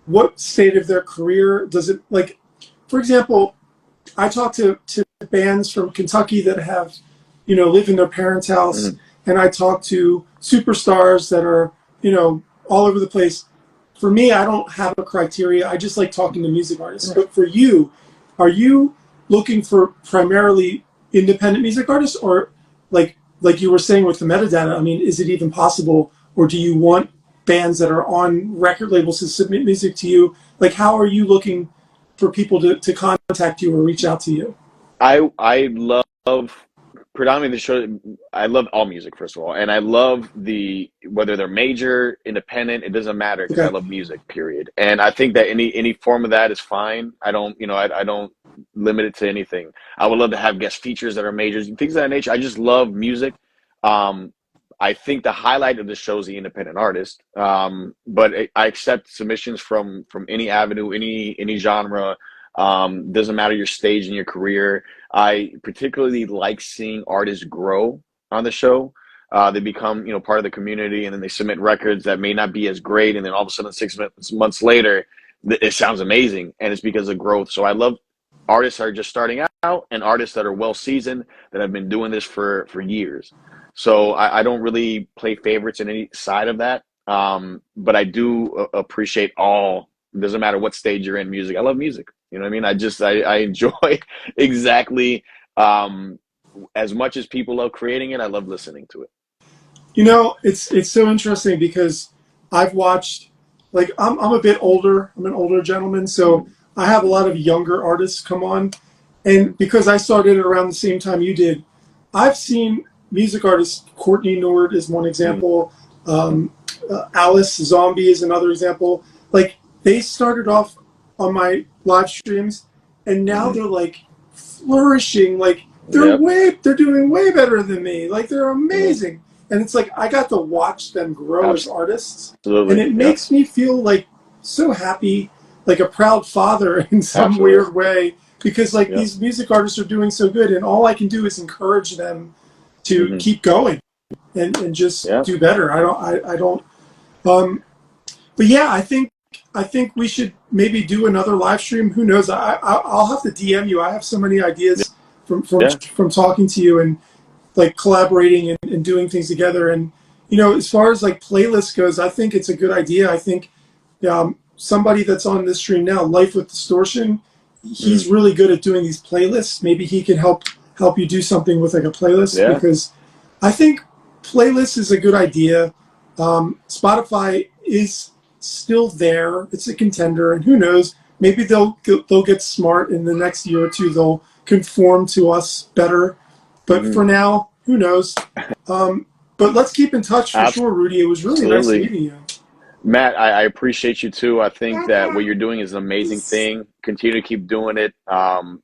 what state of their career does it like? For example, I talk to bands from Kentucky that have, live in their parents' house, Mhm. and I talk to superstars that are, all over the place. For me, I don't have a criteria. I just like talking to music artists. But for you, are you looking for primarily independent music artists, or like you were saying with the metadata? I mean, is it even possible, or do you want bands that are on record labels to submit music to you? Like, how are you looking for people to contact you or reach out to you? I love predominantly the show. I love all music, first of all, and I love whether they're major, independent, it doesn't matter because I Okay. love music, period. And I think that any form of that is fine. I don't, I don't limit it to anything. I would love to have guest features that are majors and things of that nature. I just love music. Um, I think the highlight of the show is the independent artist. But I accept submissions from any avenue, any genre. Doesn't matter your stage in your career. I particularly like seeing artists grow on the show. They become, part of the community, and then they submit records that may not be as great, and then all of a sudden, 6 months later, it sounds amazing, and it's because of growth. So I love artists that are just starting out, and artists that are well seasoned that have been doing this for years. So I don't really play favorites in any side of that, but I do appreciate all. It doesn't matter what stage you're in music. I love music. You know what I mean? I enjoy exactly as much as people love creating it. I love listening to it. It's so interesting because I've watched, like, I'm a bit older. I'm an older gentleman, so Mm, I have a lot of younger artists come on, and mm, because I started around the same time you did, I've seen music artists. Courtney Nord is one mm, example. mm. Um, Alice Zombie is another example. Like, they started off on my live streams, and now Hmm. they're like flourishing. Like, Yep. they're doing way better than me. Like, they're Mm, amazing, and it's like I got to watch them grow as artists, and absolutely. it Yep. makes me feel like so happy, like a proud father in some Absolutely. weird way, because like Yep. these music artists are doing so good, and all I can do is encourage them to Hmm. keep going and just Yep. do better. I don't um but yeah, I think we should maybe do another live stream. Who knows? I'll have to DM you. I have so many ideas Yeah. from talking to you and like collaborating and doing things together. And as far as like playlists goes, I think it's a good idea. I think somebody that's on this stream now, Life with Distortion, Mm, he's really good at doing these playlists. Maybe he could help you do something with like a playlist, yeah. because I think playlist is a good idea. Spotify is still there; it's a contender, and who knows? Maybe they'll get smart in the next year or two. They'll conform to us better. But Hmm. for now, who knows? Um, but let's keep in touch for sure, Rudy. It was really nice Absolutely. meeting you. Matt, I appreciate you too. I think that what you're doing is an amazing thing. Continue to keep doing it.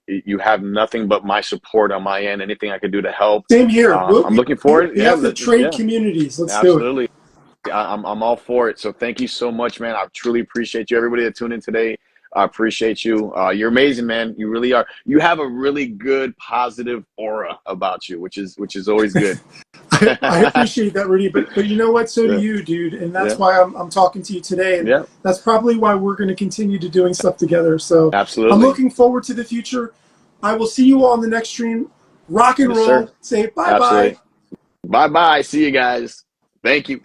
You have nothing but my support on my end. Anything I can do to help. Same here. I'm looking forward. We Yeah, have to trade yeah, communities. Let's do it. absolutely. I'm all for it. So thank you so much, man. I truly appreciate you. Everybody that tuned in today, I appreciate you. You're amazing, man. You really are. You have a really good, positive aura about you, which is always good. I appreciate that, Rudy. But you know what? So do Yeah. you, dude. And that's Yeah. why I'm talking to you today. And Yeah. that's probably why we're going to continue to doing stuff together. So I'm Absolutely. looking forward to the future. I will see you all on the next stream. Rock and Yes, sir. roll. Say bye bye. Absolutely. Bye bye. See you guys. Thank you.